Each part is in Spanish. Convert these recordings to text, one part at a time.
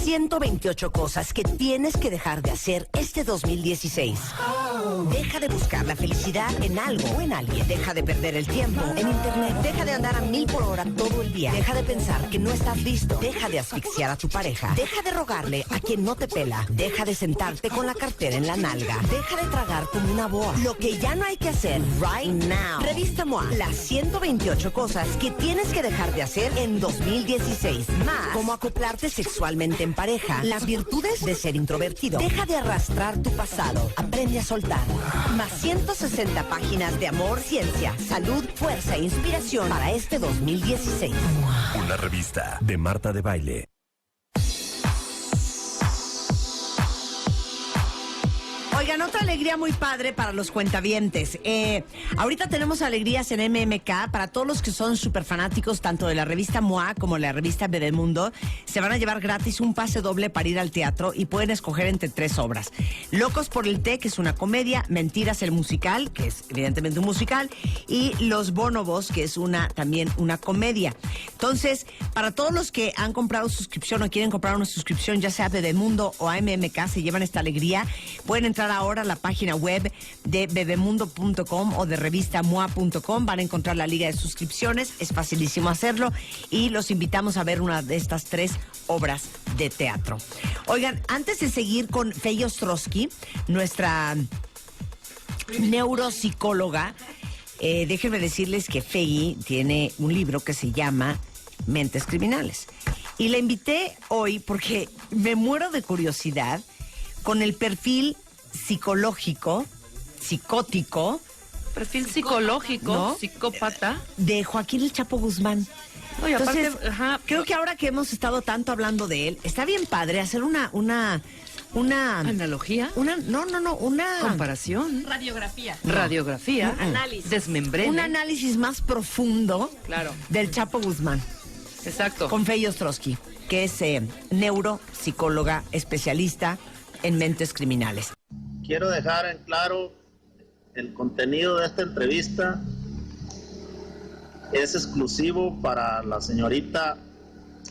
128 cosas que tienes que dejar de hacer este 2016. Deja de buscar la felicidad en algo o en alguien. Deja de perder el tiempo en internet. Deja de andar a 1000 por hora todo el día. Deja de pensar que no estás listo. Deja de asfixiar a tu pareja. Deja de rogarle a quien no te pela. Deja de sentarte con la cartera en la nalga. Deja de tragar como una boa. Lo que ya no hay que hacer right now. Revista MOA. Las 128 cosas que tienes que dejar de hacer en 2016. Más cómo acoplarte sexualmente en pareja. Las virtudes de ser introvertido. Deja de arrastrar tu pasado. Aprende a soltar. Más 160 páginas de amor, ciencia, salud, fuerza e inspiración para este 2016. Una revista de Marta de Baile. Oigan, otra alegría muy padre para los cuentavientes. Ahorita tenemos alegrías en MMK para todos los que son súper fanáticos tanto de la revista MOA como de la revista Bebemundo. Se van a llevar gratis un pase doble para ir al teatro y pueden escoger entre 3 obras. Locos por el té, que es una comedia, Mentiras, el musical, que es evidentemente un musical, y Los Bonobos, que es también una comedia. Entonces, para todos los que han comprado suscripción o quieren comprar una suscripción, ya sea a Bebemundo o a MMK, se llevan esta alegría. Pueden entrar ahora a la página web de bebemundo.com o de revistamoa.com. Van a encontrar la liga de suscripciones. Es facilísimo hacerlo y los invitamos a ver una de estas 3 obras de teatro. Oigan, antes de seguir con Fey Ostrowski, nuestra neuropsicóloga, déjenme decirles que Fey tiene un libro que se llama Mentes Criminales. Y la invité hoy porque me muero de curiosidad con el perfil psicológico, perfil psicológico, ¿no? Psicópata de Joaquín El Chapo Guzmán. No, y aparte, Entonces, creo que ahora que hemos estado tanto hablando de él, está bien padre hacer una analogía, una comparación, radiografía, análisis, desmembrene, un análisis más profundo, claro, del Chapo Guzmán. Exacto. Con Fey Ostrowski, que es neuropsicóloga especialista en mentes criminales. Quiero dejar en claro el contenido de esta entrevista es exclusivo para la señorita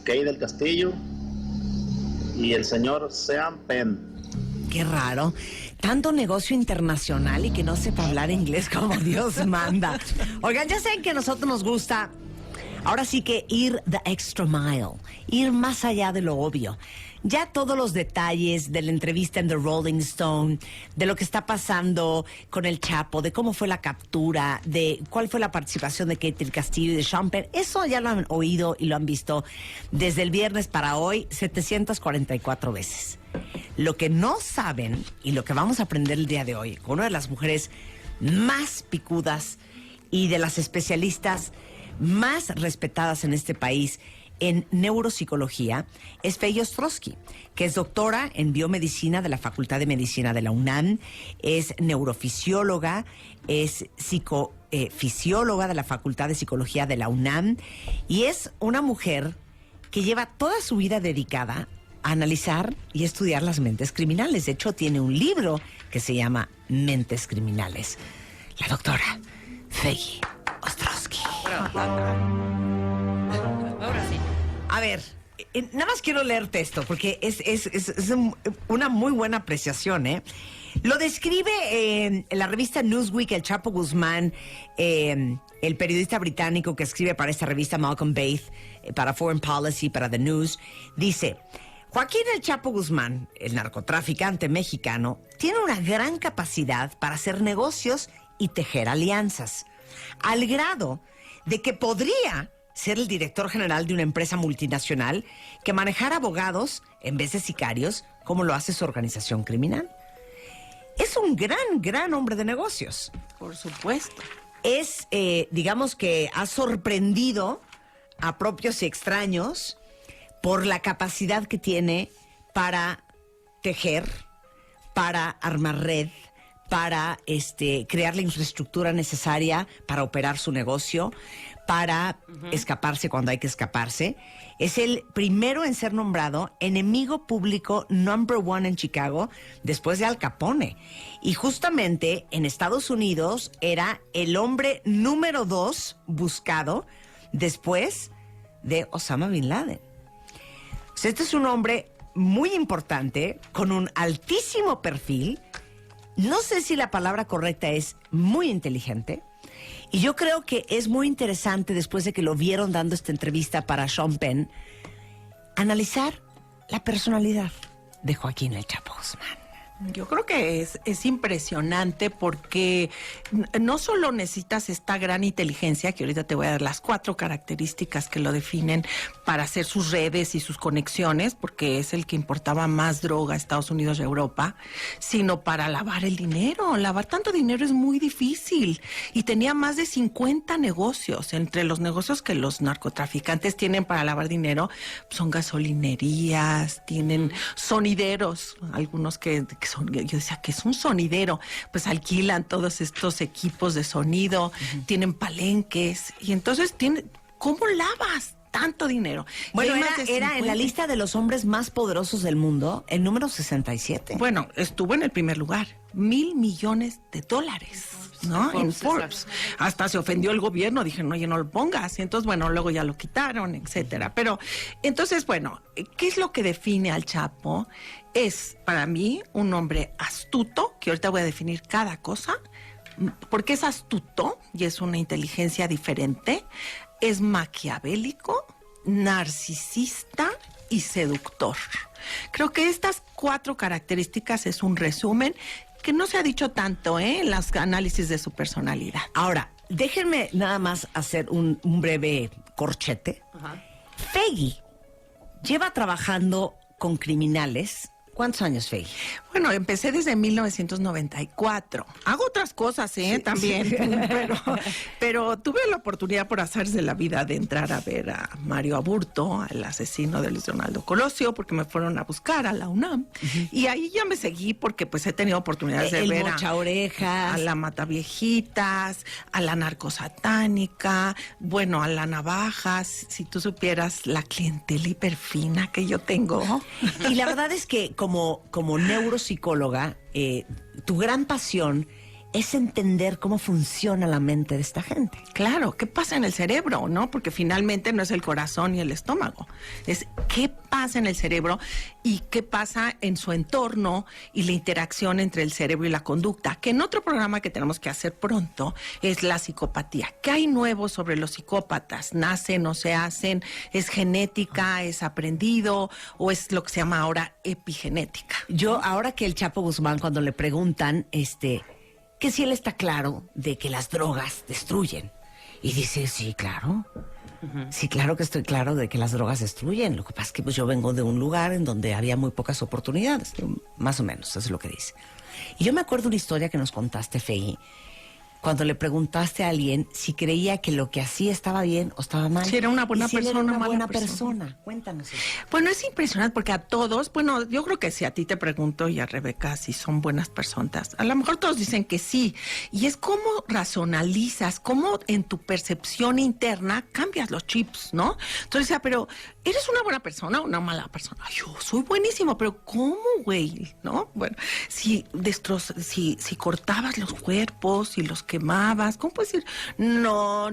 Kay del Castillo y el señor Sean Penn. Qué raro. Tanto negocio internacional y que no sepa hablar inglés como Dios manda. Oigan, ya saben que a nosotros nos gusta, ahora sí que ir the extra mile, ir más allá de lo obvio. Ya todos los detalles de la entrevista en The Rolling Stone, de lo que está pasando con el Chapo, de cómo fue la captura, de cuál fue la participación de Kate del Castillo y de Sean Penn, eso ya lo han oído y lo han visto desde el viernes para hoy 744 veces. Lo que no saben y lo que vamos a aprender el día de hoy con una de las mujeres más picudas y de las especialistas más respetadas en este país en neuropsicología es Fey Ostrowski, que es doctora en biomedicina de la Facultad de Medicina de la UNAM, es neurofisióloga, es psicofisióloga de la Facultad de Psicología de la UNAM y es una mujer que lleva toda su vida dedicada a analizar y estudiar las mentes criminales. De hecho, tiene un libro que se llama Mentes Criminales. La doctora Fey Ostrowski. Ahora sí. A ver, nada más quiero leerte esto, porque es una muy buena apreciación, ¿eh? Lo describe en la revista Newsweek el Chapo Guzmán, el periodista británico que escribe para esta revista, Malcolm Baith, para Foreign Policy, para The News, dice: Joaquín El Chapo Guzmán, el narcotraficante mexicano, tiene una gran capacidad para hacer negocios y tejer alianzas, al grado de que podría ser el director general de una empresa multinacional que manejara abogados en vez de sicarios, como lo hace su organización criminal. Es un gran hombre de negocios. Por supuesto. Es, digamos que ha sorprendido a propios y extraños por la capacidad que tiene para tejer, para armar red, para crear la infraestructura necesaria para operar su negocio, para escaparse cuando hay que escaparse. Es el primero en ser nombrado enemigo público number 1 en Chicago después de Al Capone. Y justamente en Estados Unidos era el hombre número 2 buscado después de Osama Bin Laden. O sea, este es un hombre muy importante, con un altísimo perfil. No sé si la palabra correcta es muy inteligente. Y yo creo que es muy interesante, después de que lo vieron dando esta entrevista para Sean Penn, analizar la personalidad de Joaquín El Chapo Guzmán. Yo creo que es impresionante porque no solo necesitas esta gran inteligencia, que ahorita te voy a dar las 4 características que lo definen para hacer sus redes y sus conexiones, porque es el que importaba más droga a Estados Unidos y Europa, sino para lavar el dinero. Lavar tanto dinero es muy difícil y tenía más de 50 negocios. Entre los negocios que los narcotraficantes tienen para lavar dinero son gasolinerías, tienen sonideros, algunos que son, yo decía, que es un sonidero, pues alquilan todos estos equipos de sonido, tienen palenques, y entonces ¿cómo lavas tanto dinero? Bueno, era en la lista de los hombres más poderosos del mundo, el número 67. Bueno, estuvo en el primer lugar, $1,000 millones, ¿no? En Forbes. Hasta se ofendió el gobierno, dijeron, oye, no lo pongas. Y entonces, bueno, luego ya lo quitaron, etcétera. Pero, entonces, bueno, ¿qué es lo que define al Chapo? Es, para mí, un hombre astuto, que ahorita voy a definir cada cosa, porque es astuto y es una inteligencia diferente, es maquiavélico, narcisista y seductor. Creo que estas 4 características es un resumen que no se ha dicho tanto en los análisis de su personalidad. Ahora, déjenme nada más hacer un breve corchete. Ajá. Fegui lleva trabajando con criminales. ¿Cuántos años, Fegui? Bueno, empecé desde 1994. Hago otras cosas, también, pero tuve la oportunidad, por azares de la vida, de entrar a ver a Mario Aburto, al asesino de Luis Donaldo Colosio, porque me fueron a buscar a la UNAM. Y ahí ya me seguí porque pues he tenido oportunidades de ver Mochaorejas, a la Mataviejitas, a la narcosatánica, bueno, a la Navajas. Si tú supieras la clientela hiperfina que yo tengo. Y la verdad es que como neuropsicóloga, tu gran pasión es entender cómo funciona la mente de esta gente. Claro, ¿qué pasa en el cerebro, no? Porque finalmente no es el corazón y el estómago. Es qué pasa en el cerebro y qué pasa en su entorno y la interacción entre el cerebro y la conducta. Que en otro programa que tenemos que hacer pronto es la psicopatía. ¿Qué hay nuevo sobre los psicópatas? ¿Nacen o se hacen? ¿Es genética? ¿Es aprendido? ¿O es lo que se llama ahora epigenética? Yo, ahora que el Chapo Guzmán, cuando le preguntan, que si él está claro de que las drogas destruyen. Y dice, sí, claro. Sí, claro que estoy claro de que las drogas destruyen. Lo que pasa es que pues, yo vengo de un lugar en donde había muy pocas oportunidades. Más o menos, eso es lo que dice. Y yo me acuerdo una historia que nos contaste, Fei, cuando le preguntaste a alguien si creía que lo que hacía estaba bien o estaba mal. Si era una buena persona, era una mala buena persona. persona. Cuéntanos eso. Bueno, es impresionante porque a todos, bueno, yo creo que si a ti te pregunto y a Rebeca si son buenas personas, a lo mejor todos dicen que sí. Y es cómo racionalizas, cómo en tu percepción interna cambias los chips, ¿no? Entonces decía, pero ¿eres una buena persona o una mala persona? Ay, yo soy buenísimo, pero ¿cómo, güey? ¿No? Bueno, si cortabas los cuerpos y los quemabas, ¿cómo puedes decir? No,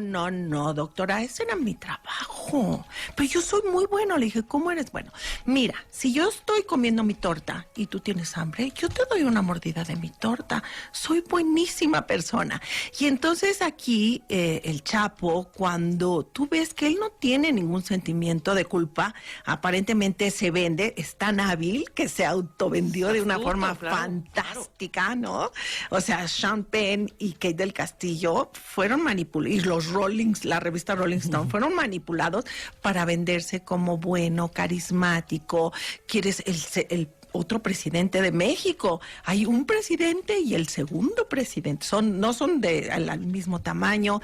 doctora, ese era mi trabajo. Pero yo soy muy bueno. Le dije, ¿cómo eres bueno? Mira, si yo estoy comiendo mi torta y tú tienes hambre, yo te doy una mordida de mi torta. Soy buenísima persona. Y entonces aquí el Chapo, cuando tú ves que él no tiene ningún sentimiento de culpa, aparentemente se vende, es tan hábil que se autovendió de una forma fantástica, ¿no? O sea, Sean Penn y Kate del Castillo fueron manipulados, y la revista Rolling Stone, fueron manipulados para venderse como bueno, carismático, quieres el otro presidente de México. Hay un presidente y el segundo presidente. No son al mismo tamaño.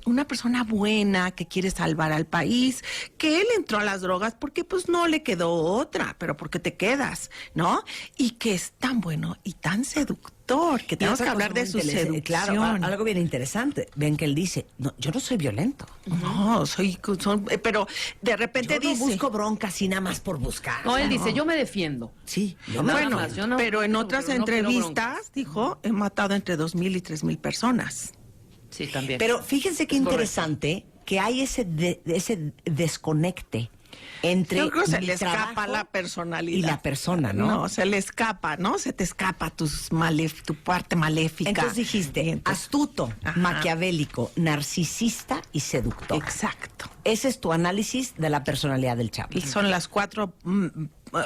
Una persona buena que quiere salvar al país, que él entró a las drogas porque pues no le quedó otra, pero porque te quedas, ¿no? Y que es tan bueno y tan seductor que tenemos que hablar de su seducción. Claro, algo bien interesante. Ven que él dice, no, yo no soy violento. No, pero de repente yo no dice, busco bronca así nada más por buscar. No, él dice, yo me defiendo. Sí, bueno, pero en otras entrevistas dijo, he matado entre 2,000 y 3,000 personas. Sí, también. Pero fíjense qué interesante que hay ese desconecte entre Yo creo que se mi le escapa trabajo la personalidad. y la persona, ¿no? No, se le escapa, ¿no? Se te escapa tu parte maléfica. Entonces dijiste, Entonces, astuto, ajá. maquiavélico, narcisista y seductor. Exacto. Ese es tu análisis de la personalidad del Chapo. Y son las 4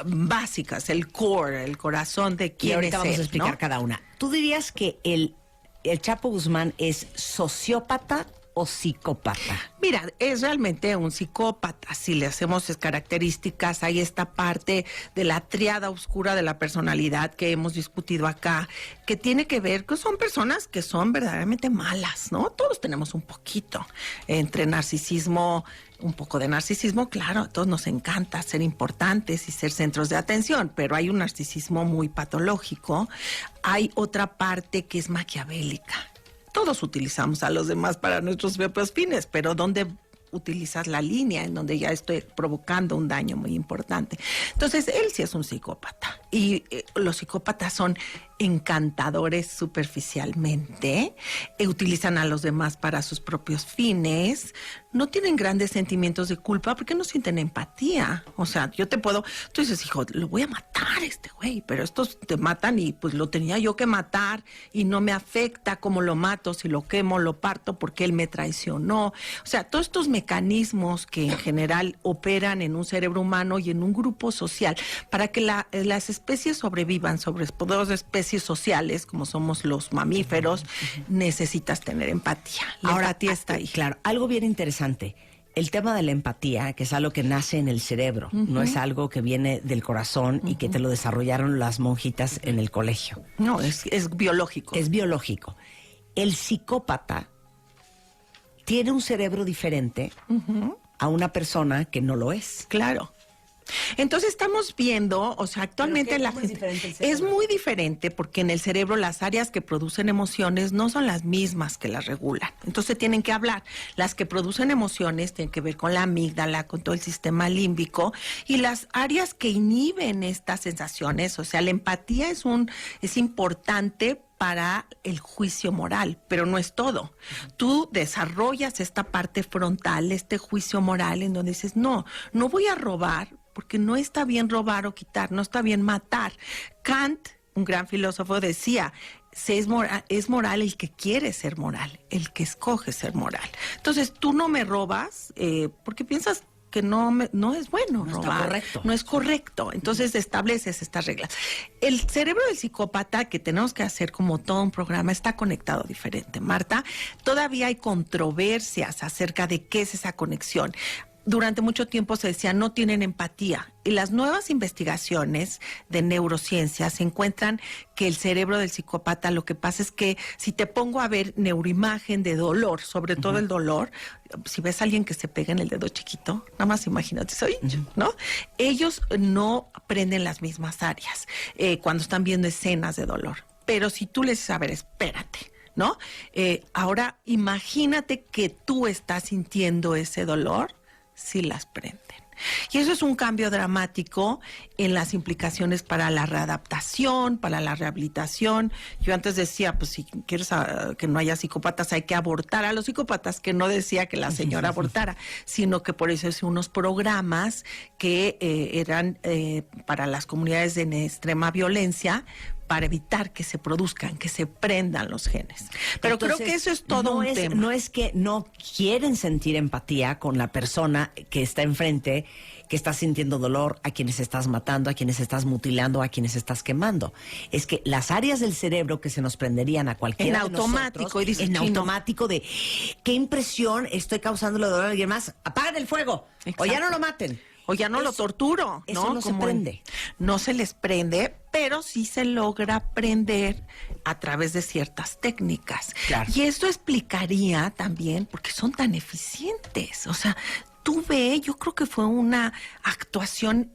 básicas, el core, el corazón de Y quién ahorita es vamos él, a explicar ¿no? cada una. ¿Tú dirías que el Chapo Guzmán es sociópata o psicópata? Mira, es realmente un psicópata. Si le hacemos sus características, hay esta parte de la triada oscura de la personalidad que hemos discutido acá, que tiene que ver que son personas que son verdaderamente malas, ¿no? Todos tenemos un poquito entre narcisismo, un poco de narcisismo, claro, a todos nos encanta ser importantes y ser centros de atención, pero hay un narcisismo muy patológico. Hay otra parte que es maquiavélica. Todos utilizamos a los demás para nuestros propios fines, pero ¿dónde utilizas la línea en donde ya estoy provocando un daño muy importante? Entonces, él sí es un psicópata. Y los psicópatas son encantadores superficialmente, utilizan a los demás para sus propios fines, no tienen grandes sentimientos de culpa porque no sienten empatía. O sea, tú dices, hijo, lo voy a matar a este güey, pero estos te matan y pues lo tenía yo que matar y no me afecta cómo lo mato, si lo quemo, lo parto porque él me traicionó. O sea, todos estos mecanismos que en general operan en un cerebro humano y en un grupo social para que las especies sobrevivan, sobre todo especies sociales, como somos los mamíferos, necesitas tener empatía. La empatía está ahí. Claro, algo bien interesante. El tema de la empatía, que es algo que nace en el cerebro, no es algo que viene del corazón y que te lo desarrollaron las monjitas en el colegio. No, es biológico. Es biológico. El psicópata tiene un cerebro diferente a una persona que no lo es. Claro. Entonces estamos viendo, o sea, actualmente la gente es muy diferente porque en el cerebro las áreas que producen emociones no son las mismas que las regulan. Entonces tienen que hablar. Las que producen emociones tienen que ver con la amígdala, con todo el sistema límbico, y las áreas que inhiben estas sensaciones, o sea, la empatía es importante para el juicio moral, pero no es todo. Tú desarrollas esta parte frontal, este juicio moral en donde dices, no voy a robar porque no está bien robar o quitar, no está bien matar. Kant, un gran filósofo, decía, es moral el que quiere ser moral, el que escoge ser moral. Entonces, tú no me robas porque piensas que no es bueno robar. Está correcto. No es correcto. Entonces estableces estas reglas. El cerebro del psicópata, que tenemos que hacer como todo un programa, está conectado diferente. Marta, todavía hay controversias acerca de qué es esa conexión. Durante mucho tiempo se decía no tienen empatía, y las nuevas investigaciones de neurociencias encuentran que el cerebro del psicópata, lo que pasa es que si te pongo a ver neuroimagen de dolor, sobre todo el dolor, si ves a alguien que se pega en el dedo chiquito, nada más imagínate, ¿no? Ellos no aprenden las mismas áreas cuando están viendo escenas de dolor, pero si tú les dices, a ver, espérate, ¿no? Ahora imagínate que tú estás sintiendo ese dolor, sí las prenden. Y eso es un cambio dramático en las implicaciones para la readaptación, para la rehabilitación. Yo antes decía, pues si quieres que no haya psicópatas, hay que abortar a los psicópatas, que no decía que la señora abortara, sino que por eso hice unos programas que eran para las comunidades en extrema violencia, para evitar que se produzcan, que se prendan los genes. Pero entonces, creo que eso es todo un tema. No es que no quieren sentir empatía con la persona que está enfrente, que está sintiendo dolor, a quienes estás matando, a quienes estás mutilando, a quienes estás quemando. Es que las áreas del cerebro que se nos prenderían a cualquiera en de automático, nosotros, y dices, en chino, automático de qué impresión estoy causando dolor a alguien más, apaguen el fuego, exacto, o ya no lo maten. O ya no lo torturo, ¿no? Eso no se prende. No se les prende, pero sí se logra prender a través de ciertas técnicas. Claro. Y esto explicaría también por qué son tan eficientes. O sea, tú ve, yo creo que fue una actuación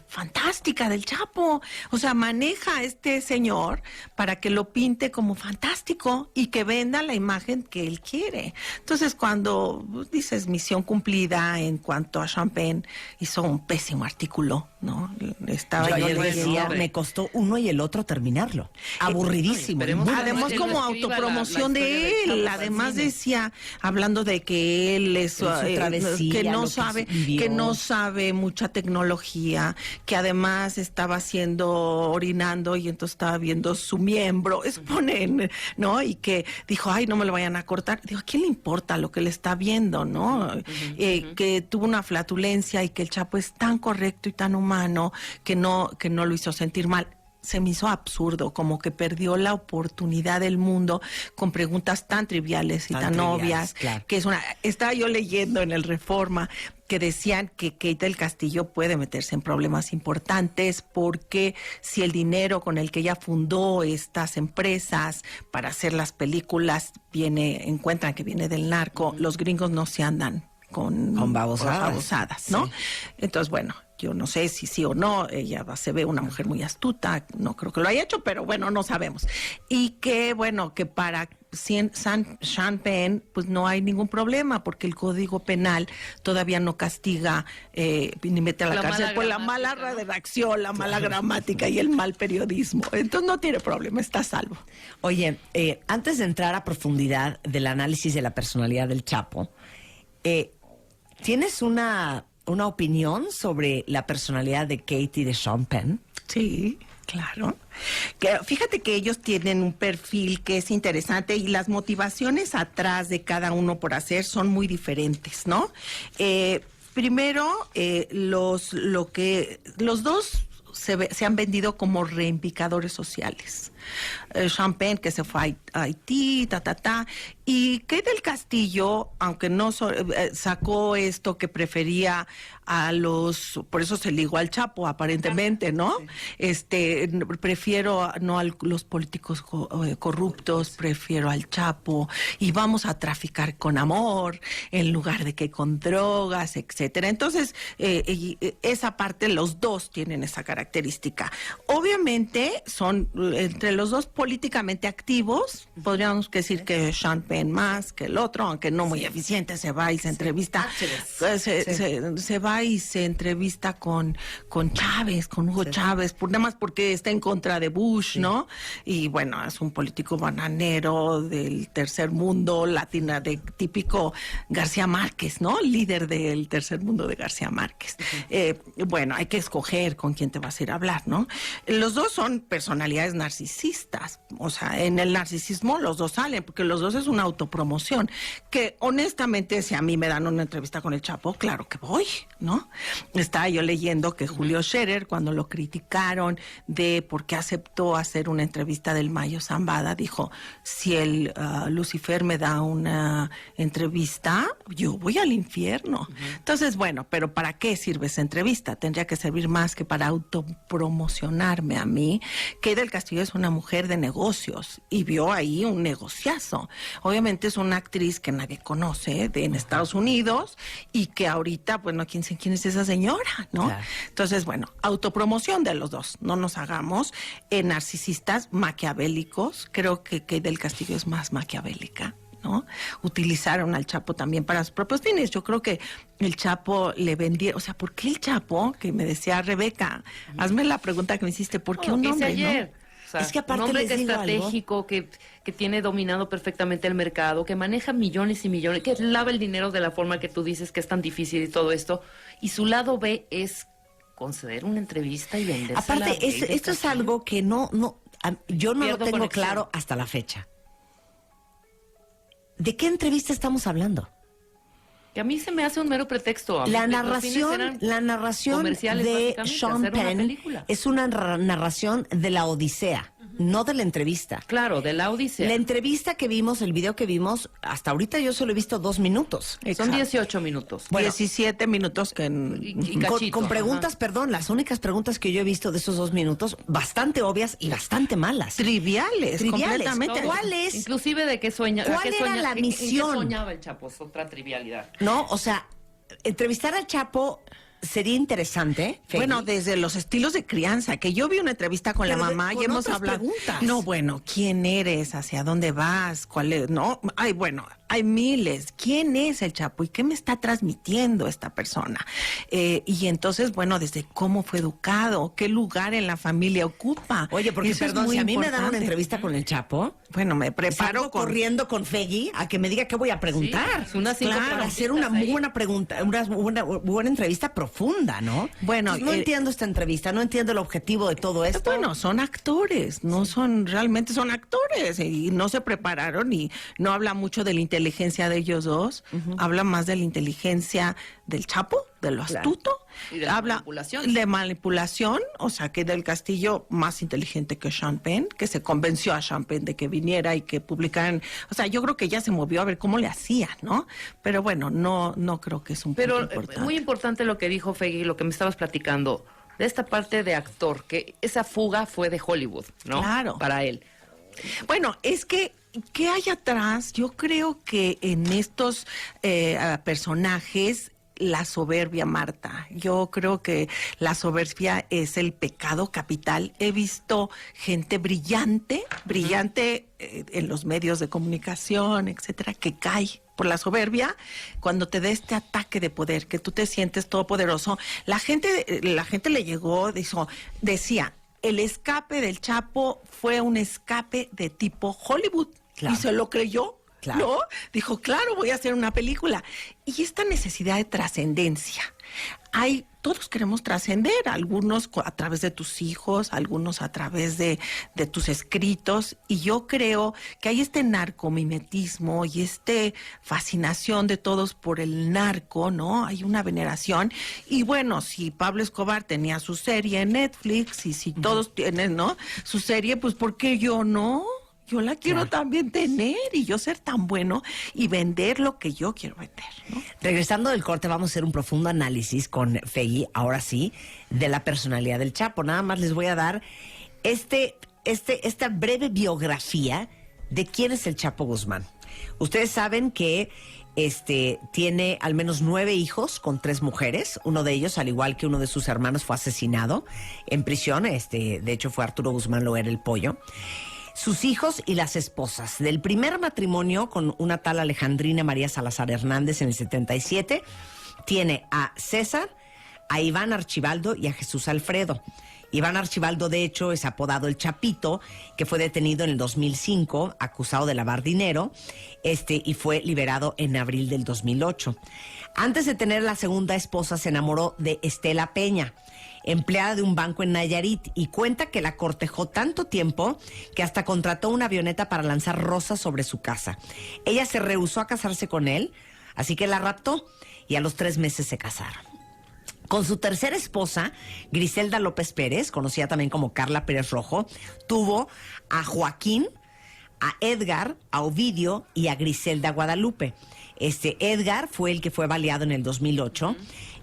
fantástica del Chapo. O sea, maneja a este señor para que lo pinte como fantástico y que venda la imagen que él quiere. Entonces, cuando dices misión cumplida en cuanto a Sean Penn, hizo un pésimo artículo, ¿no? Estaba Yo yo ayer leyendo. decía, me costó uno y el otro terminarlo. Aburridísimo. esperemos Muy que Además, Él como escriba autopromoción la historia de del él. Chapo para Además el cine. decía, hablando de que él es Su travesía, que lo no que sabe, vivió. que no sabe mucha tecnología, que además estaba orinando y entonces estaba viendo su miembro, exponen, ¿no? Y que dijo, ay, no me lo vayan a cortar. Digo, ¿a quién le importa lo que le está viendo, no? Que tuvo una flatulencia y que el Chapo es tan correcto y tan humano que no lo hizo sentir mal. Se me hizo absurdo, como que perdió la oportunidad del mundo con preguntas tan triviales y tan triviales, obvias, claro. que estaba yo leyendo en el Reforma que decían que Kate del Castillo puede meterse en problemas importantes porque si el dinero con el que ella fundó estas empresas para hacer las películas encuentran que viene del narco, los gringos no se andan con babosadas, ¿no? Sí. Entonces, bueno, yo no sé si sí o no, ella se ve una mujer muy astuta, no creo que lo haya hecho, pero bueno, no sabemos. Y que, bueno, que para Sean Penn, pues no hay ningún problema, porque el Código Penal todavía no castiga ni mete a la cárcel por la mala redacción, la mala gramática y el mal periodismo. Entonces no tiene problema, está a salvo. Oye, antes de entrar a profundidad del análisis de la personalidad del Chapo, ¿tienes una opinión sobre la personalidad de Kate y de Sean Penn? Sí, claro. Fíjate que ellos tienen un perfil que es interesante y las motivaciones atrás de cada uno por hacer son muy diferentes, ¿no? Primero, los dos se han vendido como reivindicadores sociales. Sean Penn, que se fue a Haití, y Kate del Castillo, aunque no sacó esto que prefería por eso se ligó al Chapo, aparentemente, ¿no? Sí. Prefiero no a los políticos corruptos, prefiero al Chapo, y vamos a traficar con amor en lugar de que con drogas, etcétera. Entonces, esa parte, los dos tienen esa característica. Obviamente, son entre los dos políticamente activos, podríamos decir que Sean Penn más que el otro, aunque no muy eficiente, se va y se entrevista, se va y se entrevista con Chávez, con Hugo Chávez, nada más porque está en contra de Bush, ¿no? Y bueno, es un político bananero del tercer mundo, típico García Márquez, ¿no? Líder del tercer mundo de García Márquez. Bueno, hay que escoger con quién te vas a ir a hablar, ¿no? Los dos son personalidades narcisistas, o sea, en el narcisismo los dos salen, porque los dos es una autopromoción, que honestamente si a mí me dan una entrevista con el Chapo, claro que voy, ¿no? Estaba yo leyendo que Julio Scherer, cuando lo criticaron de por qué aceptó hacer una entrevista del Mayo Zambada, dijo, si el Lucifer me da una entrevista, yo voy al infierno. Entonces, bueno, pero ¿para qué sirve esa entrevista? Tendría que servir más que para autopromocionarme a mí. Kate del Castillo es una mujer de negocios y vio ahí un negociazo. Obviamente es una actriz que nadie conoce en Estados Unidos y que ahorita, bueno, quién es esa señora, ¿no? Claro. Entonces, bueno, autopromoción de los dos, no nos hagamos narcisistas maquiavélicos. Creo que Kate del Castillo es más maquiavélica, ¿no? Utilizaron al Chapo también para sus propios fines. Yo creo que el Chapo le vendía, o sea, ¿por qué el Chapo? Que me decía Rebeca, hazme la pregunta que me hiciste, ¿por qué un hombre, ayer, ¿no? O sea, es que aparte un hombre les que digo estratégico, que tiene dominado perfectamente el mercado, que maneja millones y millones, que lava el dinero de la forma que tú dices que es tan difícil y todo esto, y su lado B es conceder una entrevista y venderse. Aparte, esto es algo que yo no lo tengo claro hasta la fecha. ¿De qué entrevista estamos hablando? Que a mí se me hace un mero pretexto. La narración de Sean Penn es una narración de la Odisea, no de la entrevista. Claro, de la Odisea. La entrevista que vimos, el video que vimos, hasta ahorita yo solo he visto 2 minutos. Son 18 minutos. Bueno, 17 minutos con preguntas, perdón, las únicas preguntas que yo he visto de esos 2 minutos, bastante obvias y bastante malas. Triviales. Completamente. ¿Cuál es? Inclusive de qué sueña. ¿Cuál era la misión? ¿En qué soñaba el Chapo? Es otra trivialidad. No, o sea, entrevistar al Chapo sería interesante, Feli. Bueno, desde los estilos de crianza, que yo vi una entrevista con Pero la mamá y con hemos otras hablado. preguntas. No, bueno, ¿quién eres? ¿Hacia dónde vas? ¿Cuál es? No, ay, bueno, hay miles. ¿Quién es el Chapo? ¿Y qué me está transmitiendo esta persona? Y entonces, bueno, desde cómo fue educado, qué lugar en la familia ocupa. Oye, porque Eso es perdón, muy si a mí me dan una importante. entrevista con el Chapo, Bueno, me preparo salgo corriendo con Feggy a que me diga qué voy a preguntar. Sí, unas 5 para hacer una muy buena pregunta, una buena entrevista profunda, ¿no? Bueno, Entonces, no entiendo esta entrevista, no entiendo el objetivo de todo esto. Bueno, son actores, no son, realmente son actores y no se prepararon y no habla mucho de la inteligencia de ellos dos, habla más de la inteligencia del Chapo, de lo astuto. Y de la habla manipulación. de manipulación, o sea, que del Castillo más inteligente que Sean Penn, que se convenció a Sean Penn de que viniera y que publicaran, o sea, yo creo que ya se movió a ver cómo le hacía, ¿no? Pero bueno, no creo que es un punto Pero importante. muy importante lo que dijo Feggy, lo que me estabas platicando, de esta parte de actor, que esa fuga fue de Hollywood, ¿no? Claro. Para él. Bueno, es que, ¿qué hay atrás? Yo creo que en estos personajes, la soberbia, Marta. Yo creo que la soberbia es el pecado capital. He visto gente brillante en los medios de comunicación, etcétera, que cae por la soberbia cuando te da este ataque de poder, que tú te sientes todopoderoso. La gente le llegó, decía, el escape del Chapo fue un escape de tipo Hollywood. Claro. Y se lo creyó. Claro. ¿No? Dijo, claro, voy a hacer una película. Y esta necesidad de trascendencia. Todos queremos trascender, algunos a través de tus hijos, algunos a través de tus escritos. Y yo creo que hay este narcomimetismo y fascinación de todos por el narco, ¿no? Hay una veneración. Y bueno, si Pablo Escobar tenía su serie en Netflix y si todos tienen, ¿no? Su serie, pues ¿por qué yo no? Yo la quiero también tener y yo ser tan bueno y vender lo que yo quiero vender, ¿no? Regresando del corte, vamos a hacer un profundo análisis con Feggy, ahora sí, de la personalidad del Chapo. Nada más les voy a dar esta breve biografía de quién es el Chapo Guzmán. Ustedes saben que tiene al menos 9 hijos con 3 mujeres. Uno de ellos, al igual que uno de sus hermanos, fue asesinado en prisión. De hecho, fue Arturo Guzmán Loera el Pollo. Sus hijos y las esposas. Del primer matrimonio con una tal Alejandrina María Salazar Hernández en el 77, tiene a César, a Iván Archibaldo y a Jesús Alfredo. Iván Archibaldo, de hecho, es apodado el Chapito, que fue detenido en el 2005, acusado de lavar dinero, y fue liberado en abril del 2008. Antes de tener la segunda esposa, se enamoró de Estela Peña, empleada de un banco en Nayarit, y cuenta que la cortejó tanto tiempo que hasta contrató una avioneta para lanzar rosas sobre su casa. Ella se rehusó a casarse con él, así que la raptó y a los 3 meses se casaron. Con su tercera esposa, Griselda López Pérez, conocida también como Carla Pérez Rojo, tuvo a Joaquín, a Edgar, a Ovidio y a Griselda Guadalupe. Edgar fue el que fue baleado en el 2008.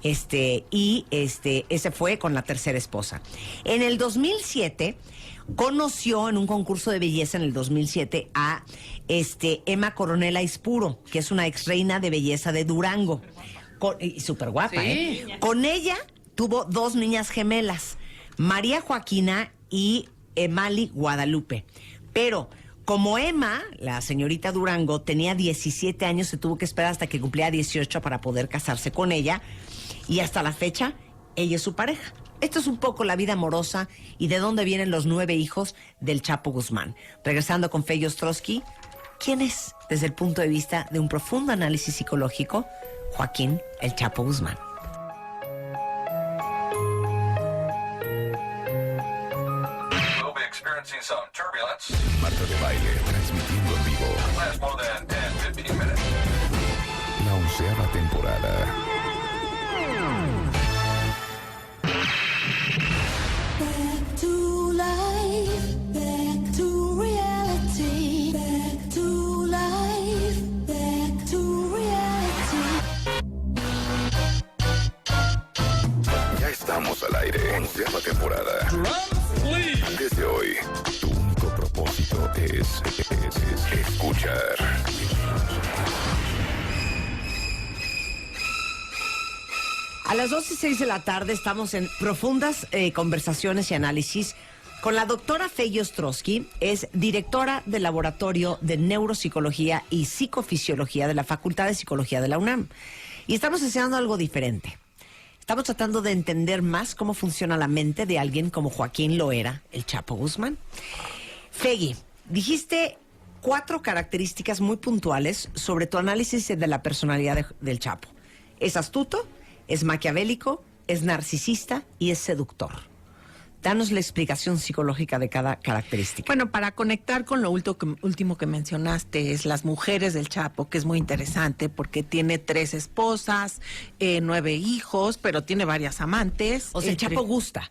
Ese fue con la tercera esposa. En el 2007 conoció en un concurso de belleza en el 2007 a Emma Coronel Aispuro, que es una ex reina de belleza de Durango. Y súper guapa, Sí. Con ella tuvo 2 niñas gemelas, María Joaquina y Emali Guadalupe. Pero como Emma, la señorita Durango, tenía 17 años, se tuvo que esperar hasta que cumplía 18 para poder casarse con ella. Y hasta la fecha, ella es su pareja. Esto es un poco la vida amorosa y de dónde vienen los 9 hijos del Chapo Guzmán. Regresando con Feggy Ostrowski, ¿quién es, desde el punto de vista de un profundo análisis psicológico, Joaquín el Chapo Guzmán? We'll be experiencing some turbulence. Marta de Baile, transmitiendo en vivo. Last more than 10-15 minutes. La 11ª temporada. Back to life, back to reality, back to life, back to reality. Ya estamos al aire. 11ª temporada. Desde hoy, tu único propósito es escuchar. A las 2:06 de la tarde estamos en profundas conversaciones y análisis con la doctora Feggy Ostrowski. Es directora del Laboratorio de Neuropsicología y Psicofisiología de la Facultad de Psicología de la UNAM. Y estamos haciendo algo diferente. Estamos tratando de entender más cómo funciona la mente de alguien como Joaquín Loera, el Chapo Guzmán. Feggy, dijiste 4 características muy puntuales sobre tu análisis de la personalidad del Chapo. Es astuto, es maquiavélico, es narcisista y es seductor. Danos la explicación psicológica de cada característica. Bueno, para conectar con lo último que mencionaste, es las mujeres del Chapo, que es muy interesante porque tiene 3 esposas, 9 hijos, pero tiene varias amantes. O sea, el Chapo gusta.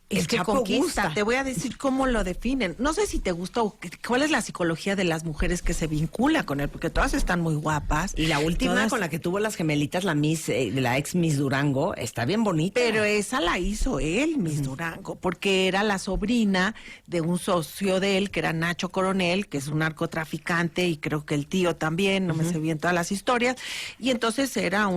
El Chapo conquista. Te voy a decir cómo lo definen. No sé si te gusta o cuál es la psicología de las mujeres que se vincula con él, porque todas están muy guapas. Y la última todas... con la que tuvo las gemelitas, la ex Miss Durango, está bien bonita. Pero esa la hizo él, Miss Durango, porque era la sobrina de un socio de él, que era Nacho Coronel, que es un narcotraficante, y creo que el tío también, no me sé bien todas las historias. Y entonces era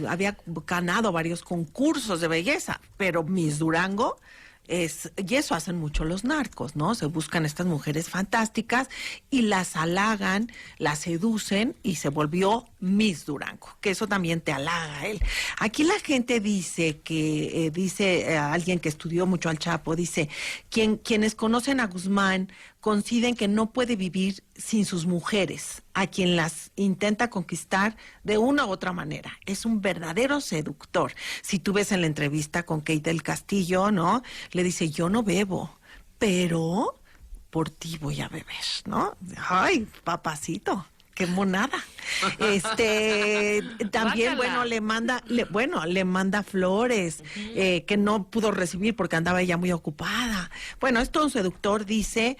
había ganado varios concursos de belleza, pero Miss Durango... y eso hacen mucho los narcos, ¿no? Se buscan estas mujeres fantásticas y las halagan, las seducen y se volvió Miss Durango, que eso también te halaga a él. Aquí la gente dice que, alguien que estudió mucho al Chapo, dice, quienes conocen a Guzmán coinciden que no puede vivir sin sus mujeres, a quien las intenta conquistar de una u otra manera. Es un verdadero seductor. Si tú ves en la entrevista con Kate del Castillo, ¿no? Le dice, yo no bebo, pero por ti voy a beber, ¿no? Ay, papacito. Qué monada. También, bueno, le manda flores que no pudo recibir porque andaba ella muy ocupada. Bueno, es todo un seductor, dice,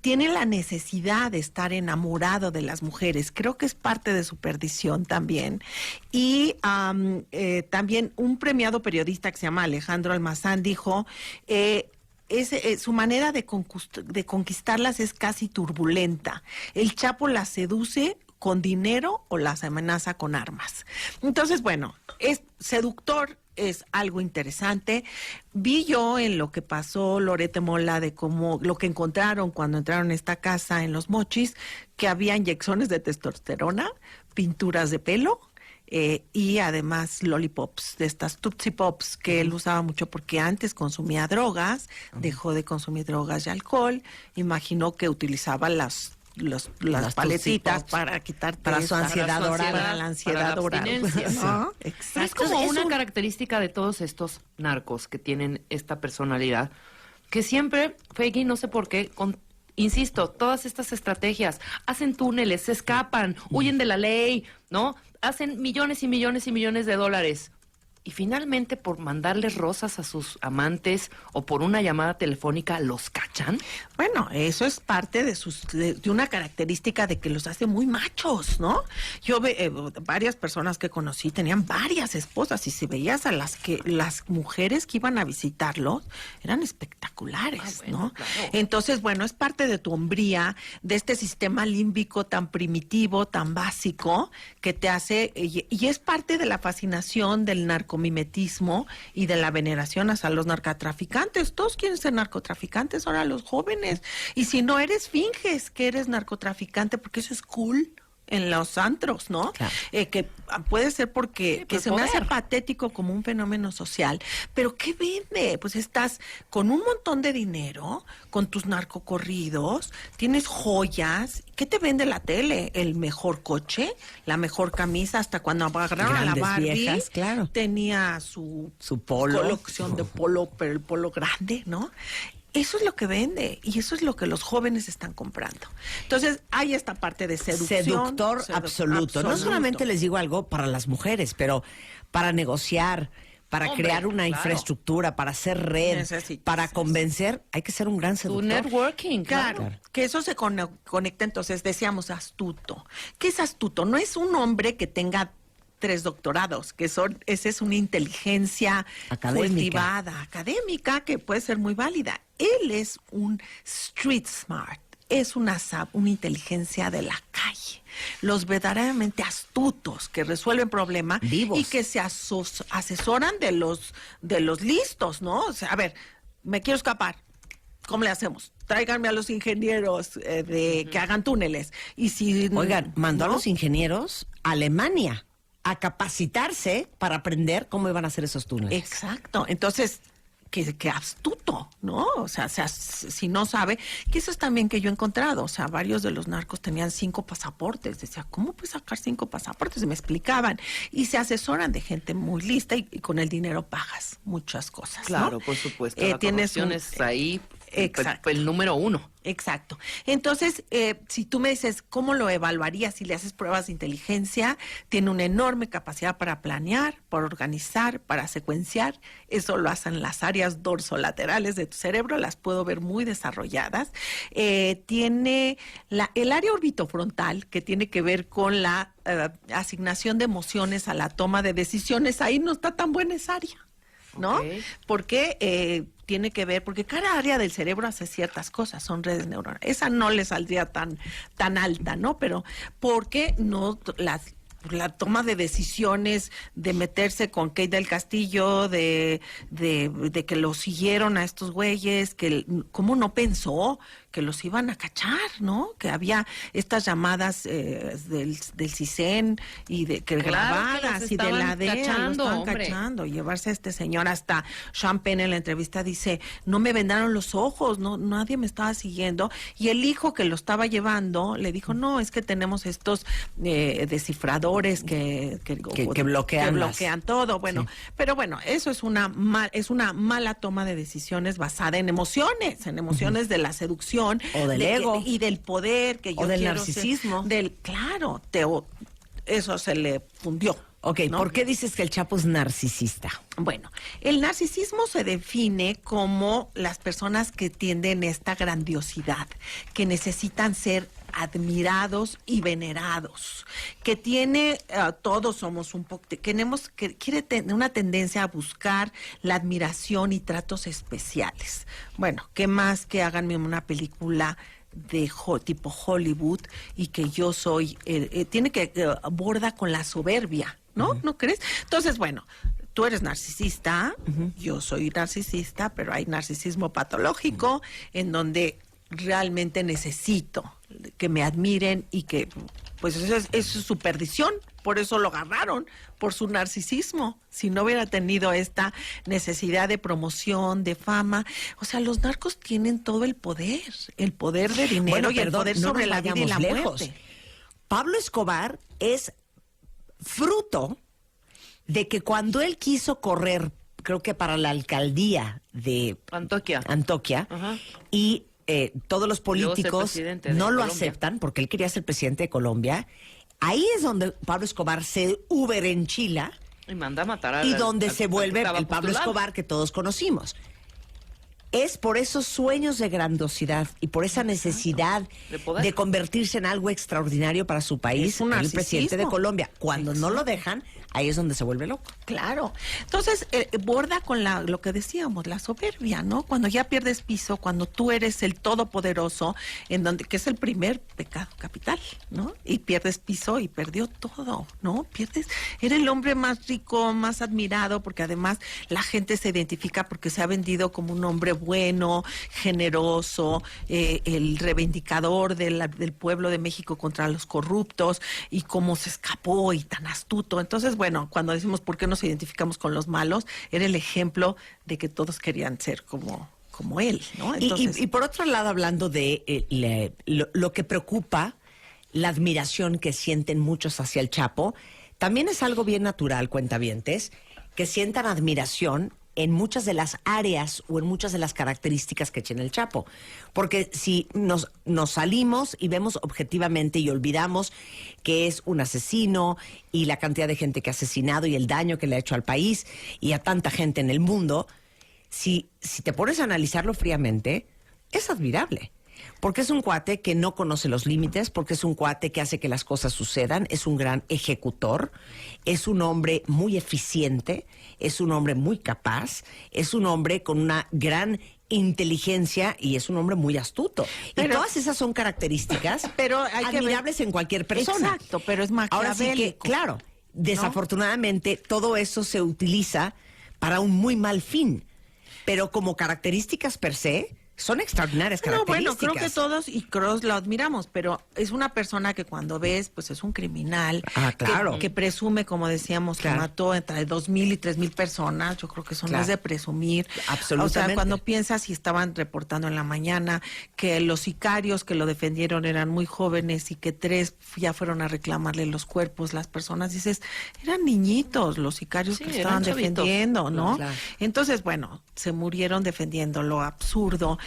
tiene la necesidad de estar enamorado de las mujeres. Creo que es parte de su perdición también. Y también un premiado periodista que se llama Alejandro Almazán dijo... su manera de conquistarlas es casi turbulenta. El Chapo las seduce con dinero o las amenaza con armas. Entonces, bueno, es seductor, es algo interesante. Vi yo en lo que pasó Lorete Mola de cómo lo que encontraron cuando entraron a esta casa en Los Mochis, que había inyecciones de testosterona, pinturas de pelo, y además lollipops, de estas Tootsie Pops que él usaba mucho porque antes consumía drogas, dejó de consumir drogas y alcohol, imaginó que utilizaba las paletitas para quitar para su ansiedad oral, para la ansiedad oral, ¿no? Exacto. Pero es como una característica de todos estos narcos que tienen esta personalidad, que siempre, Feggy, no sé por qué, insisto, todas estas estrategias, hacen túneles, se escapan, huyen de la ley, ¿no? Hacen millones y millones y millones de dólares. Y finalmente, por mandarles rosas a sus amantes o por una llamada telefónica, ¿los cachan? Bueno, eso es parte de una característica de que los hace muy machos, ¿no? Yo varias personas que conocí tenían varias esposas y si veías a las mujeres que iban a visitarlos, eran espectaculares, bueno, ¿no? Claro. Entonces, bueno, es parte de tu hombría, de este sistema límbico tan primitivo, tan básico, que te hace, y es parte de la fascinación del narcomimetismo y de la veneración hacia los narcotraficantes. Todos quieren ser narcotraficantes, ahora los jóvenes. Y si no eres, finges que eres narcotraficante porque eso es cool en los antros, ¿no? Claro. Que puede ser porque Sí, que se me hace patético como un fenómeno social. Pero ¿qué vende? Pues estás con un montón de dinero, con tus narcocorridos, tienes joyas. ¿Qué te vende la tele? El mejor coche, la mejor camisa. Hasta cuando agarraron a la Grandes Barbie, viejas, claro. tenía su polo. colección de polo, pero el polo grande, ¿no? Eso es lo que vende y eso es lo que los jóvenes están comprando. Entonces, hay esta parte de seducción. Seductor absoluto. No solamente les digo algo para las mujeres, pero para negociar, para crear una infraestructura, para hacer red, para convencer, hay que ser un gran Tu seductor. networking, Claro, que eso se conecta, entonces decíamos astuto. ¿Qué es astuto? No es un hombre que tenga 3 doctorados, esa es una inteligencia cultivada, académica, que puede ser muy válida. Él es un street smart. es una inteligencia de la calle. Los verdaderamente astutos que resuelven problemas Vivos. y que se asesoran de los listos, ¿no? O sea, a ver, me quiero escapar. ¿Cómo le hacemos? Tráiganme a los ingenieros que hagan túneles. Y si Oigan, mandó ¿no? a los ingenieros a Alemania a capacitarse para aprender cómo iban a hacer esos túneles. Exacto. Entonces, que astuto, ¿no? O sea, si no sabe, que eso es también que yo he encontrado. O sea, varios de los narcos tenían 5 pasaportes. Decía, ¿cómo puedes sacar 5 pasaportes? Y me explicaban. Y se asesoran de gente muy lista y con el dinero pagas muchas cosas, ¿no? Claro, por supuesto. La tienes corrupción un- es ahí Exacto. el número 1. Exacto. Entonces, si tú me dices, ¿cómo lo evaluarías si le haces pruebas de inteligencia? Tiene una enorme capacidad para planear, para organizar, para secuenciar. Eso lo hacen las áreas dorsolaterales de tu cerebro, las puedo ver muy desarrolladas. Tiene el área orbitofrontal, que tiene que ver con la asignación de emociones a la toma de decisiones. Ahí no está tan buena esa área, ¿no? Ok. Porque tiene que ver, porque cada área del cerebro hace ciertas cosas, son redes neuronales. Esa no le saldría tan alta, ¿no? Pero porque no la toma de decisiones de meterse con Kate del Castillo, de que lo siguieron a estos güeyes, que cómo no pensó que los iban a cachar, ¿no? Que había estas llamadas del CISEN y de que Claro que grabadas los y de la estaban DEA lo cachando, estaban hombre. cachando. Llevarse a este señor hasta Sean Penn en la entrevista dice, no me vendaron los ojos, no, nadie me estaba siguiendo. Y el hijo que lo estaba llevando le dijo, no, es que tenemos estos descifradores que bloquean las- bloquean todo. Bueno, pero bueno, eso es una mala toma de decisiones basada en emociones de la seducción O del ego. y del poder que yo O del quiero narcisismo. claro, eso se le fundió. Ok, ¿no? ¿por qué dices que el Chapo es narcisista? Bueno, el narcisismo se define como las personas que tienden esta grandiosidad, que necesitan ser admirados y venerados, que todos somos un poco, que quiere tener una tendencia a buscar la admiración y tratos especiales. Bueno, ¿qué más que háganme una película de tipo Hollywood y que yo soy, tiene que borda con la soberbia, ¿no? ¿No crees? Entonces, bueno, tú eres narcisista, yo soy narcisista, pero hay narcisismo patológico en donde realmente necesito que me admiren y que, pues eso es su perdición. Por eso lo agarraron, por su narcisismo. Si no hubiera tenido esta necesidad de promoción, de fama. O sea, los narcos tienen todo el poder de dinero Bueno, y el perdón, poder no sobre nos la vida y la vayamos lejos. muerte. Pablo Escobar es fruto de que cuando él quiso correr, creo que para la alcaldía de Antioquia. Ajá. y todos los Luego ser políticos presidente de no lo Colombia. aceptan porque él quería ser presidente de Colombia, ahí es donde Pablo Escobar se uberenchila Y manda a matar y al- donde al- se al que vuelve estaba el Pablo postulado. Escobar que todos conocimos. Es por esos sueños de grandiosidad y por esa necesidad De poder. de convertirse en algo extraordinario para su país, Es un el narcisismo. presidente de Colombia. Cuando no lo dejan, ahí es donde se vuelve loco. Claro. Entonces, borda con lo que decíamos, la soberbia, ¿no? Cuando ya pierdes piso, cuando tú eres el todopoderoso, que es el primer pecado capital, ¿no? Y pierdes piso y perdió todo, ¿no? Era el hombre más rico, más admirado, porque además la gente se identifica porque se ha vendido como un hombre bueno, generoso, el reivindicador del pueblo de México contra los corruptos, y cómo se escapó y tan astuto. Entonces, bueno, cuando decimos por qué nos identificamos con los malos, era el ejemplo de que todos querían ser como él, ¿no? Entonces, Y por otro lado, hablando de lo que preocupa, la admiración que sienten muchos hacia el Chapo, también es algo bien natural, cuentavientes, que sientan admiración en muchas de las áreas o en muchas de las características que tiene el Chapo. Porque si nos salimos y vemos objetivamente y olvidamos que es un asesino y la cantidad de gente que ha asesinado y el daño que le ha hecho al país y a tanta gente en el mundo, si te pones a analizarlo fríamente, es admirable. Porque es un cuate que no conoce los límites, porque es un cuate que hace que las cosas sucedan, es un gran ejecutor, es un hombre muy eficiente, es un hombre muy capaz, es un hombre con una gran inteligencia y es un hombre muy astuto. Y todas esas son características pero hay que admirables en cualquier persona. Exacto, pero es Ahora sí que, maquiavélico. claro, desafortunadamente todo eso se utiliza para un muy mal fin. Pero como características per se, son extraordinarias No, características. bueno, creo que todos y Cross lo admiramos, pero es una persona que cuando ves, pues es un criminal. Ah, claro. Que presume, como decíamos, Claro. que mató entre 2,000 y 3,000 personas. Yo creo que eso no Claro. es de presumir. Absolutamente. O sea, cuando piensas y estaban reportando en la mañana que los sicarios que lo defendieron eran muy jóvenes y que 3 ya fueron a reclamarle los cuerpos, las personas, dices, eran niñitos los sicarios Sí, que eran estaban chavitos. defendiendo, ¿no? Claro. Entonces, bueno, se murieron defendiendo lo absurdo.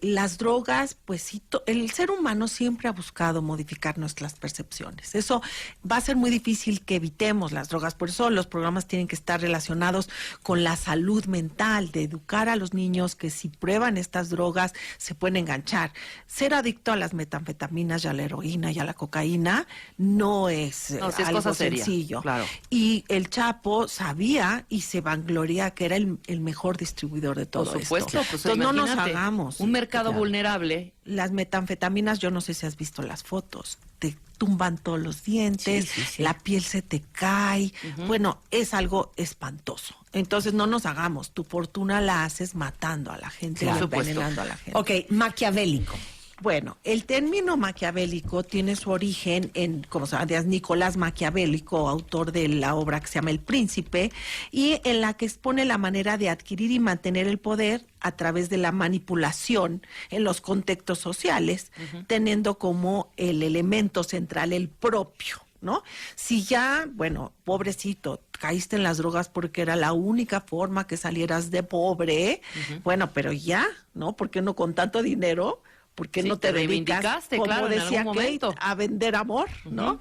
Las drogas, pues sí, el ser humano siempre ha buscado modificar nuestras percepciones. Eso va a ser muy difícil que evitemos las drogas. Por eso los programas tienen que estar relacionados con la salud mental, de educar a los niños que si prueban estas drogas se pueden enganchar. Ser adicto a las metanfetaminas y a la heroína y a la cocaína no es, No, sí es algo cosa seria, sencillo. claro. Y el Chapo sabía y se vangloria que era el mejor distribuidor de todo Por supuesto, esto. pues Entonces no nos imagínate, hagamos. un mercado vulnerable. Las metanfetaminas, yo no sé si has visto las fotos, te tumban todos los dientes, Sí, sí, sí. la piel se te cae. Bueno, es algo espantoso. Entonces no nos hagamos. Tu fortuna la haces matando a la gente, Claro. y Por supuesto. envenenando a la gente. Ok, maquiavélico. Bueno, el término maquiavélico tiene su origen en, como sabías, Nicolás Maquiavélico, autor de la obra que se llama El Príncipe, y en la que expone la manera de adquirir y mantener el poder a través de la manipulación en los contextos sociales, teniendo como el elemento central el propio, ¿no? Si ya, bueno, pobrecito, caíste en las drogas porque era la única forma que salieras de pobre, bueno, pero ya, ¿no? ¿Por qué no con tanto dinero? ¿Por qué Sí, no te te dedicas, reivindicaste, como claro, en decía algún Kate, momento. a vender amor, ¿no?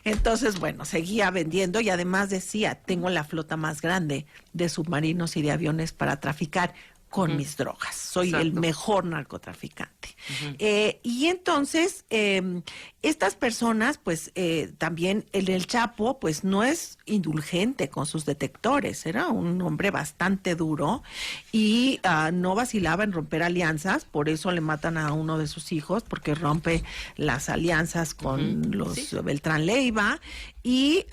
Entonces, bueno, seguía vendiendo y además decía, tengo la flota más grande de submarinos y de aviones para traficar con mis drogas. Soy el Exacto. mejor narcotraficante. Y entonces, estas personas, pues también el Chapo, pues no es indulgente con sus detectores. Era un hombre bastante duro y no vacilaba en romper alianzas. Por eso le matan a uno de sus hijos, porque rompe las alianzas con los Beltrán Leiva. Y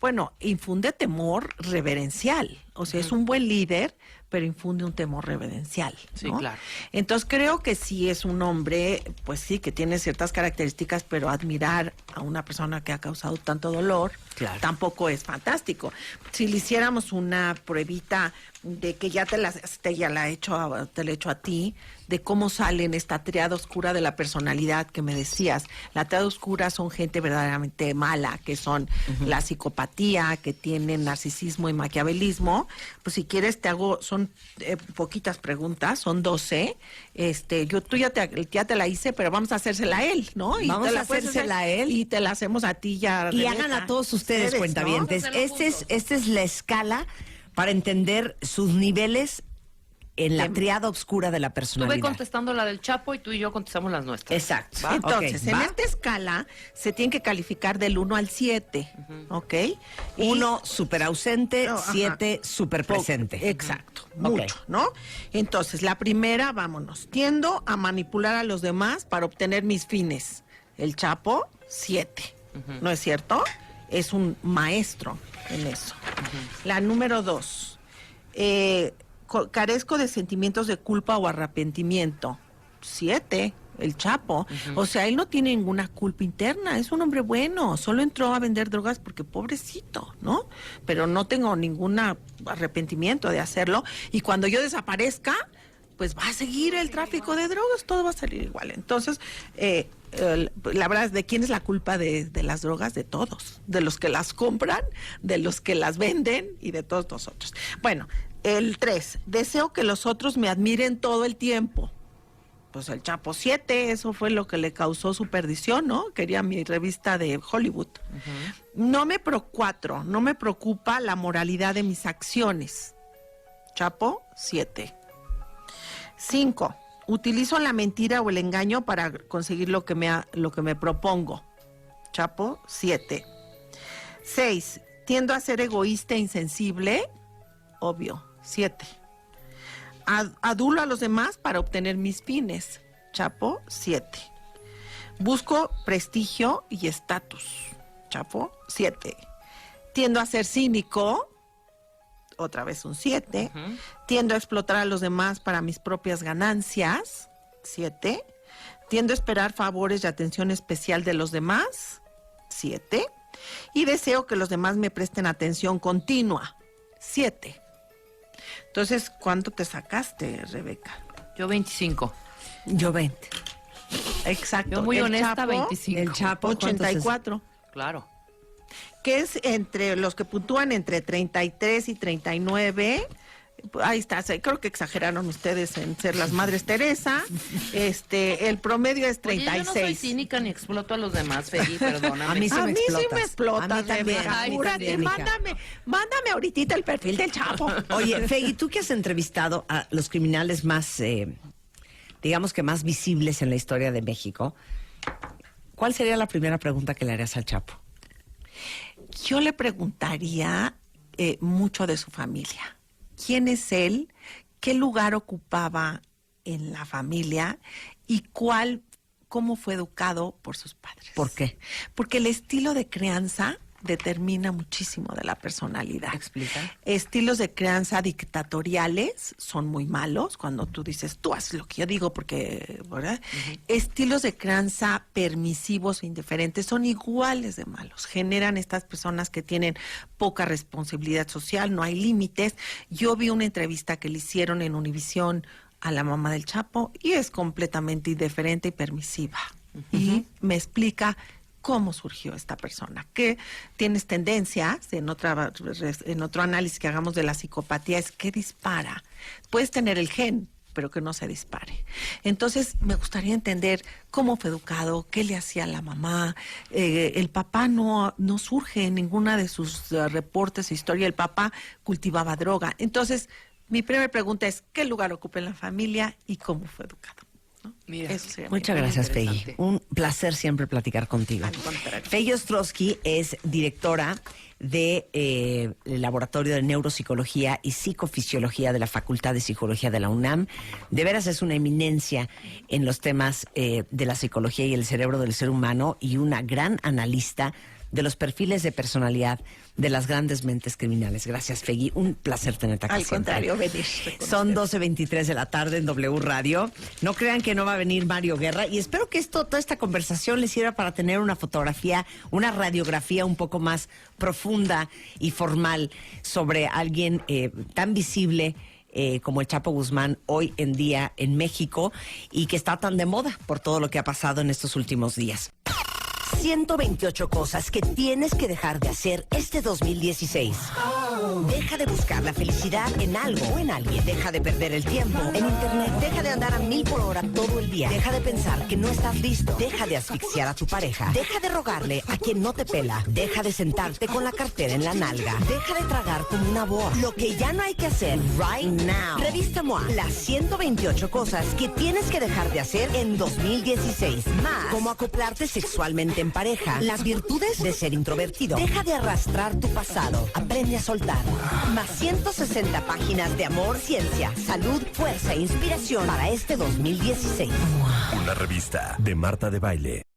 bueno, infunde temor reverencial. O sea, es un buen líder, pero infunde un temor reverencial, Sí, ¿no? claro. Entonces creo que sí es un hombre, pues sí, que tiene ciertas características, pero admirar a una persona que ha causado tanto dolor, Claro. tampoco es fantástico. Si le hiciéramos una pruebita de que ya te la he hecho a ti, de cómo sale en esta triada oscura de la personalidad que me decías. La triada oscura son gente verdaderamente mala, que son la psicopatía, que tienen narcisismo y maquiavelismo. Pues si quieres te hago, son poquitas preguntas, son 12. Tú ya te la hice, pero vamos a hacérsela a él, ¿no? Y Vamos te la a puedes hacérsela hacer a él. Y te la hacemos a ti ya. Y Rebeca. hagan a todos ustedes, cuentavientes. Vamos a hacerlo Esta es la escala para entender sus niveles en la triada oscura de la Tú personalidad. ve contestando la del Chapo y tú y yo contestamos las nuestras. Exacto. ¿Va? Entonces, Ok, en ¿va? esta escala se tiene que calificar del 1 al 7, ¿ok? Y- 1 súper ausente, No, ajá. 7 súper presente. Exacto, Ok. mucho, ¿no? Entonces, la primera, vámonos. Tiendo a manipular a los demás para obtener mis fines. El Chapo, 7. ¿No es cierto? Es un maestro en eso. La número 2. Carezco de sentimientos de culpa o arrepentimiento. 7. El Chapo. O sea, él no tiene ninguna culpa interna, es un hombre bueno, solo entró a vender drogas porque pobrecito, ¿no? Pero no tengo ningún arrepentimiento de hacerlo. Y cuando yo desaparezca, pues va a seguir el tráfico de drogas, todo va a salir igual. Entonces, la verdad es, ¿de quién es la culpa de las drogas? De todos, de los que las compran, de los que las venden y de todos nosotros. Bueno, el 3, deseo que los otros me admiren todo el tiempo. Pues el Chapo 7, eso fue lo que le causó su perdición, ¿no? Quería mi revista de Hollywood. 4, no me preocupa la moralidad de mis acciones. Chapo 7. 5, Utilizo la mentira o el engaño para conseguir lo que me propongo. Chapo, 7. 6. Tiendo a ser egoísta e insensible. Obvio, 7. Adulo a los demás para obtener mis fines. Chapo, 7. Busco prestigio y estatus. Chapo, 7. Tiendo a ser cínico. Otra vez un 7. Tiendo a explotar a los demás para mis propias ganancias. 7. Tiendo a esperar favores y atención especial de los demás. 7. Y deseo que los demás me presten atención continua. 7. Entonces, ¿cuánto te sacaste, Rebeca? Yo 25. Yo 20. Exacto. Yo muy El honesta, Chapo, 25. El Chapo, ¿cuántos es? 84. Claro. Que es entre los que puntúan entre 33 y 39. Ahí está, creo que exageraron ustedes en ser las Madres Teresa. El promedio es Oye, 36. yo no soy cínica ni exploto a los demás, Feli, perdóname. A mí sí A me mí sí explotas. me explota, A mí también. Rebeca, Ay, apúrate, también, hija. mándame ahorita el perfil del Chapo. Oye, Fegui, tú que has entrevistado a los criminales más, digamos que más visibles en la historia de México, ¿cuál sería la primera pregunta que le harías al Chapo? Yo le preguntaría mucho de su familia. ¿Quién es él? ¿Qué lugar ocupaba en la familia? ¿Y cómo fue educado por sus padres? ¿Por qué? Porque el estilo de crianza determina muchísimo de la personalidad. ¿Explica? Estilos de crianza dictatoriales son muy malos, cuando tú dices, tú haces lo que yo digo, porque, ¿verdad? Estilos de crianza permisivos e indiferentes son iguales de malos. Generan estas personas que tienen poca responsabilidad social, no hay límites. Yo vi una entrevista que le hicieron en Univisión a la mamá del Chapo y es completamente indiferente y permisiva. Y me explica cómo surgió esta persona, que tienes tendencias, en otro análisis que hagamos de la psicopatía, es que dispara. Puedes tener el gen, pero que no se dispare. Entonces, me gustaría entender cómo fue educado, qué le hacía a la mamá. El papá no surge en ninguna de sus reportes, historia. El papá cultivaba droga. Entonces, mi primera pregunta es, ¿qué lugar ocupa en la familia y cómo fue educado? ¿No? Mira, Eso sería Muchas muy gracias, Fegui. interesante. Un placer siempre platicar contigo. Al contrario. Fegui Ostrowski es directora de el Laboratorio de Neuropsicología y Psicofisiología de la Facultad de Psicología de la UNAM. De veras es una eminencia en los temas de la psicología y el cerebro del ser humano y una gran analista de los perfiles de personalidad de las grandes mentes criminales. Gracias, Fegui. Un placer tenerte aquí. Al siempre. contrario, venir. Son 12:23 de la tarde en W Radio. No crean que no va a venir Mario Guerra y espero que toda esta conversación les sirva para tener una fotografía, una radiografía un poco más profunda y formal sobre alguien tan visible como el Chapo Guzmán hoy en día en México y que está tan de moda por todo lo que ha pasado en estos últimos días. 128 cosas que tienes que dejar de hacer este 2016. Deja de buscar la felicidad en algo o en alguien. Deja de perder el tiempo en internet. Deja de andar a 1000 por hora todo el día. Deja de pensar que no estás listo. Deja de asfixiar a tu pareja. Deja de rogarle a quien no te pela. Deja de sentarte con la cartera en la nalga. Deja de tragar como una boa. Lo que ya no hay que hacer right now. Revista MOA. Las 128 cosas que tienes que dejar de hacer en 2016. Más. Cómo acoplarte sexualmente en pareja. Las virtudes de ser introvertido. Deja de arrastrar tu pasado. Aprende a soltar. Más 160 páginas de amor, ciencia, salud, fuerza e inspiración para este 2016. Una revista de Marta de Baile.